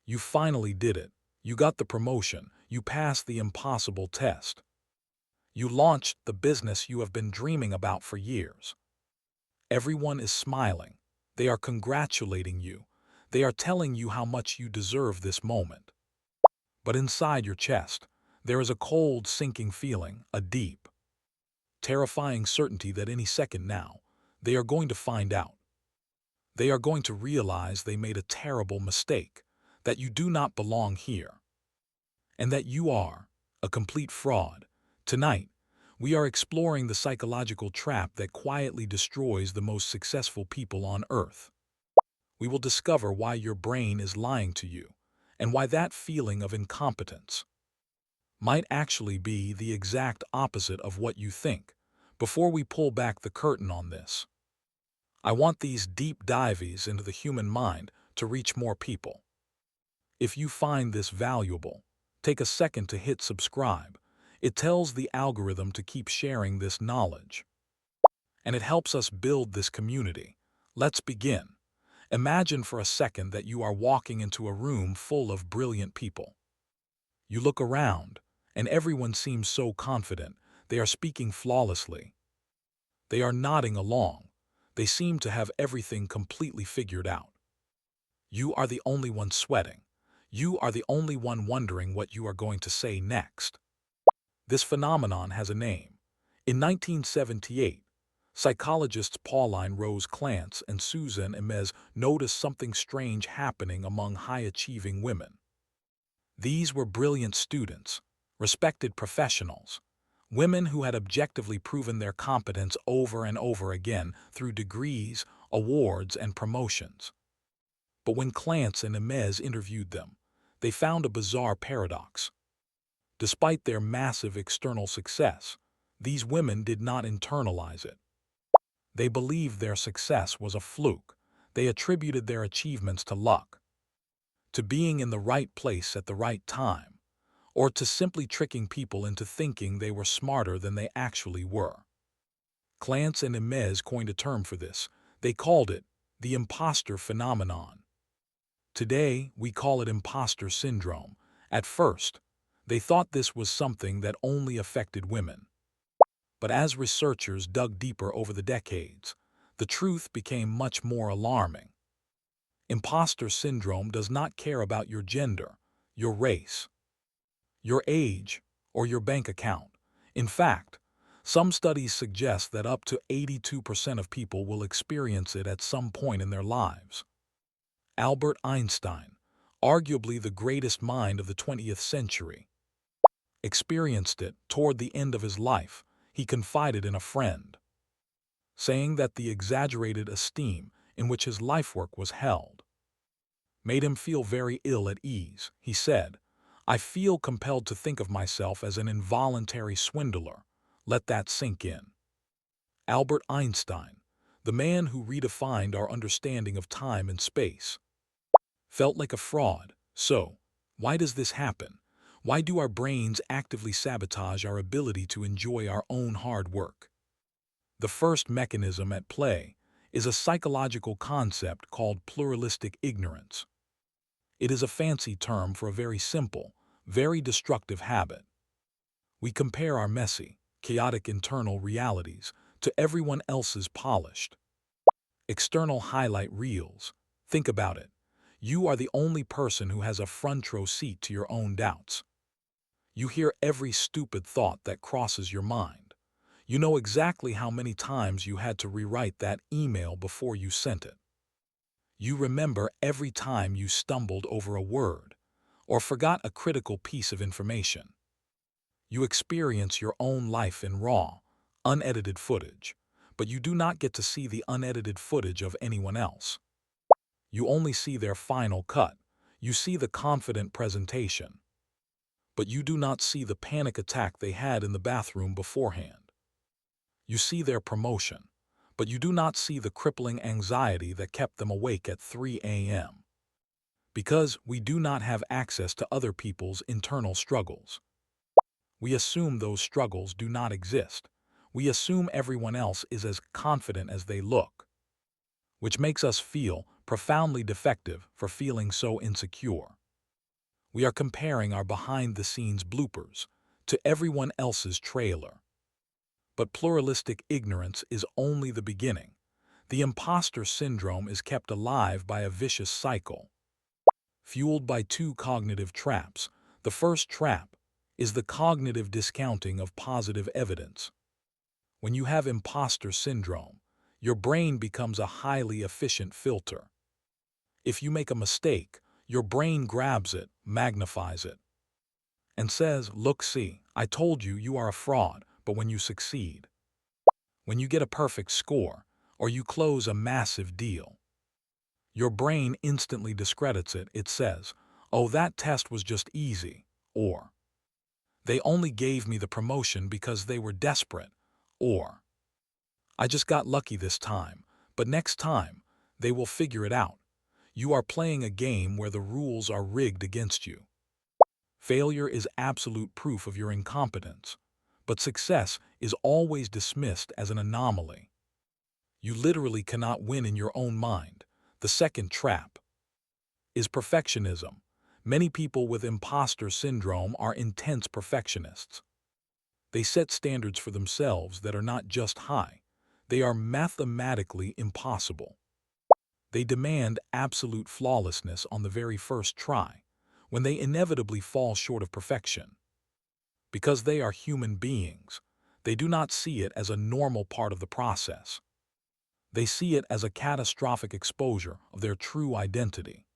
You finally did it. You got the promotion. You passed the impossible test. You launched the business you have been dreaming about for years. Everyone is smiling. They are congratulating you. They are telling you how much you deserve this moment. But inside your chest, there is a cold, sinking feeling, a deep, terrifying certainty that any second now, they are going to find out. They are going to realize they made a terrible mistake, that you do not belong here, and that you are a complete fraud. Tonight, we are exploring the psychological trap that quietly destroys the most successful people on Earth. We will discover why your brain is lying to you, and why that feeling of incompetence might actually be the exact opposite of what you think. Before we pull back the curtain on this, I want these deep dives into the human mind to reach more people. If you find this valuable, take a second to hit subscribe. It tells the algorithm to keep sharing this knowledge, and it helps us build this community. Let's begin. Imagine for a second that you are walking into a room full of brilliant people. You look around, and everyone seems so confident. They are speaking flawlessly. They are nodding along. They seem to have everything completely figured out. You are the only one sweating. You are the only one wondering what you are going to say next. This phenomenon has a name. In 1978, psychologists Pauline Rose Clance and Susan Imes noticed something strange happening among high-achieving women. These were brilliant students, respected professionals, women who had objectively proven their competence over and over again through degrees, awards, and promotions. But when Clance and Imes interviewed them, they found a bizarre paradox. Despite their massive external success, these women did not internalize it. They believed their success was a fluke. They attributed their achievements to luck, to being in the right place at the right time, or to simply tricking people into thinking they were smarter than they actually were. Clance and Imes coined a term for this. They called it the Imposter Phenomenon. Today, we call it Imposter Syndrome. At first, they thought this was something that only affected women. But as researchers dug deeper over the decades, the truth became much more alarming. Imposter syndrome does not care about your gender, your race, your age, or your bank account. In fact, some studies suggest that up to 82% of people will experience it at some point in their lives. Albert Einstein, arguably the greatest mind of the 20th century, experienced it toward the end of his life. He confided in a friend, saying that the exaggerated esteem in which his lifework was held made him feel very ill at ease. He said, "I feel compelled to think of myself as an involuntary swindler. Let that sink in." Albert Einstein, the man who redefined our understanding of time and space, felt like a fraud. So, why does this happen? Why do our brains actively sabotage our ability to enjoy our own hard work? The first mechanism at play is a psychological concept called pluralistic ignorance. It is a fancy term for a very simple, very destructive habit. We compare our messy, chaotic internal realities to everyone else's polished, external highlight reels. Think about it. You are the only person who has a front row seat to your own doubts. You hear every stupid thought that crosses your mind. You know exactly how many times you had to rewrite that email before you sent it. You remember every time you stumbled over a word or forgot a critical piece of information. You experience your own life in raw, unedited footage, but you do not get to see the unedited footage of anyone else. You only see their final cut. You see the confident presentation, but you do not see the panic attack they had in the bathroom beforehand. You see their promotion, but you do not see the crippling anxiety that kept them awake at 3 a.m. Because we do not have access to other people's internal struggles, we assume those struggles do not exist. We assume everyone else is as confident as they look, which makes us feel profoundly defective for feeling so insecure. We are comparing our behind-the-scenes bloopers to everyone else's trailer. But pluralistic ignorance is only the beginning. The imposter syndrome is kept alive by a vicious cycle, fueled by two cognitive traps. The first trap is the cognitive discounting of positive evidence. When you have imposter syndrome, your brain becomes a highly efficient filter. If you make a mistake, your brain grabs it, magnifies it, and says, "Look, see, I told you you are a fraud." But when you succeed, when you get a perfect score, or you close a massive deal, your brain instantly discredits it. It says, "Oh, that test was just easy," or "They only gave me the promotion because they were desperate," or "I just got lucky this time, but next time, they will figure it out." You are playing a game where the rules are rigged against you. Failure is absolute proof of your incompetence, but success is always dismissed as an anomaly. You literally cannot win in your own mind. The second trap is perfectionism. Many people with imposter syndrome are intense perfectionists. They set standards for themselves that are not just high, they are mathematically impossible. They demand absolute flawlessness on the very first try, when they inevitably fall short of perfection. Because they are human beings, they do not see it as a normal part of the process. They see it as a catastrophic exposure of their true identity.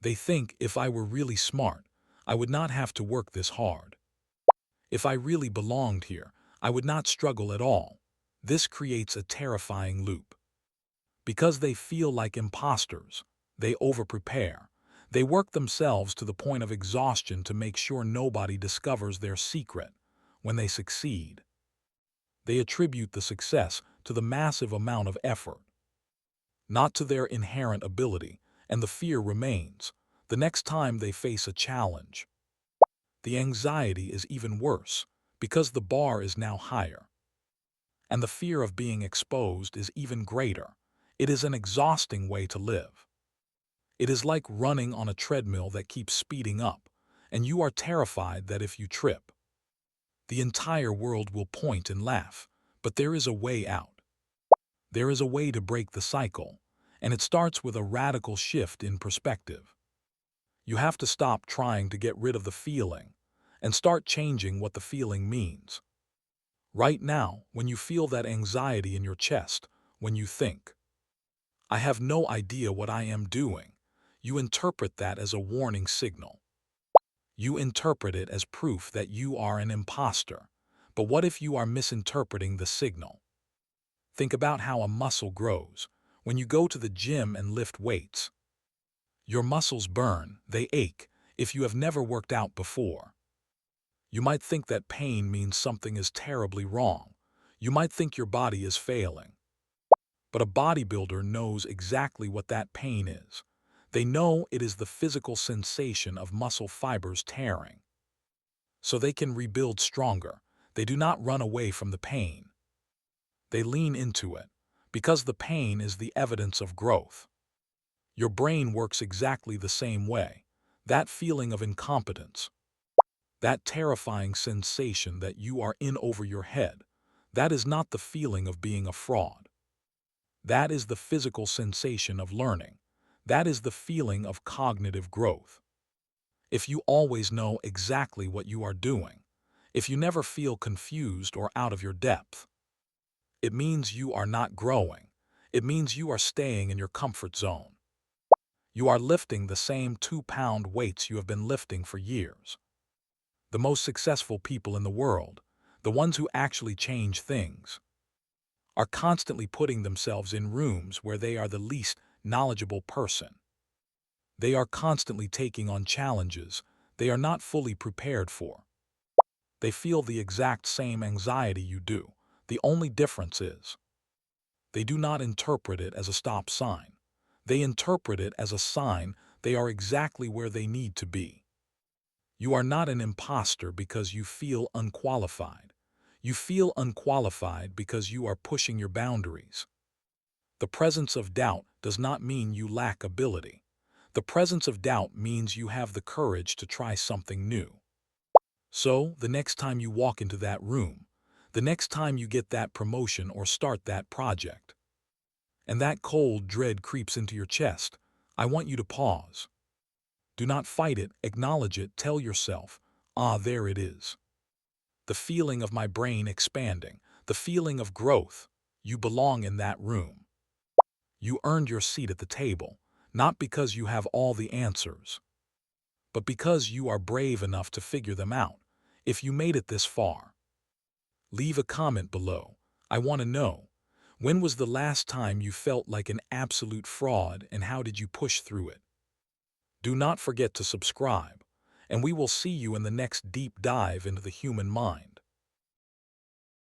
They think, if I were really smart, I would not have to work this hard. If I really belonged here, I would not struggle at all. This creates a terrifying loop. Because they feel like imposters, they overprepare. They work themselves to the point of exhaustion to make sure nobody discovers their secret. When they succeed, they attribute the success to the massive amount of effort, not to their inherent ability, and the fear remains. The next time they face a challenge, the anxiety is even worse, because the bar is now higher. And the fear of being exposed is even greater. It is an exhausting way to live. It is like running on a treadmill that keeps speeding up, and you are terrified that if you trip, the entire world will point and laugh. But there is a way out. There is a way to break the cycle, and it starts with a radical shift in perspective. You have to stop trying to get rid of the feeling and start changing what the feeling means. Right now, when you feel that anxiety in your chest, when you think, "I have no idea what I am doing," you interpret that as a warning signal. You interpret it as proof that you are an imposter. But what if you are misinterpreting the signal? Think about how a muscle grows. When you go to the gym and lift weights, your muscles burn, they ache. If you have never worked out before, you might think that pain means something is terribly wrong. You might think your body is failing. But a bodybuilder knows exactly what that pain is. They know it is the physical sensation of muscle fibers tearing. So they can rebuild stronger. They do not run away from the pain. They lean into it, because the pain is the evidence of growth. Your brain works exactly the same way. That feeling of incompetence, that terrifying sensation that you are in over your head, that is not the feeling of being a fraud. That is the physical sensation of learning. That is the feeling of cognitive growth. If you always know exactly what you are doing, if you never feel confused or out of your depth, it means you are not growing. It means you are staying in your comfort zone. You are lifting the same 2-pound weights you have been lifting for years. The most successful people in the world, the ones who actually change things, are constantly putting themselves in rooms where they are the least knowledgeable person. They are constantly taking on challenges they are not fully prepared for. They feel the exact same anxiety you do. The only difference is, they do not interpret it as a stop sign. They interpret it as a sign they are exactly where they need to be. You are not an imposter because you feel unqualified. You feel unqualified because you are pushing your boundaries. The presence of doubt does not mean you lack ability. The presence of doubt means you have the courage to try something new. So, the next time you walk into that room, the next time you get that promotion or start that project, and that cold dread creeps into your chest, I want you to pause. Do not fight it, acknowledge it, tell yourself, ah, there it is. The feeling of my brain expanding, the feeling of growth. You belong in that room. You earned your seat at the table, not because you have all the answers, but because you are brave enough to figure them out. If you made it this far, leave a comment below. I want to know, when was the last time you felt like an absolute fraud and how did you push through it? Do not forget to subscribe, and we will see you in the next deep dive into the human mind.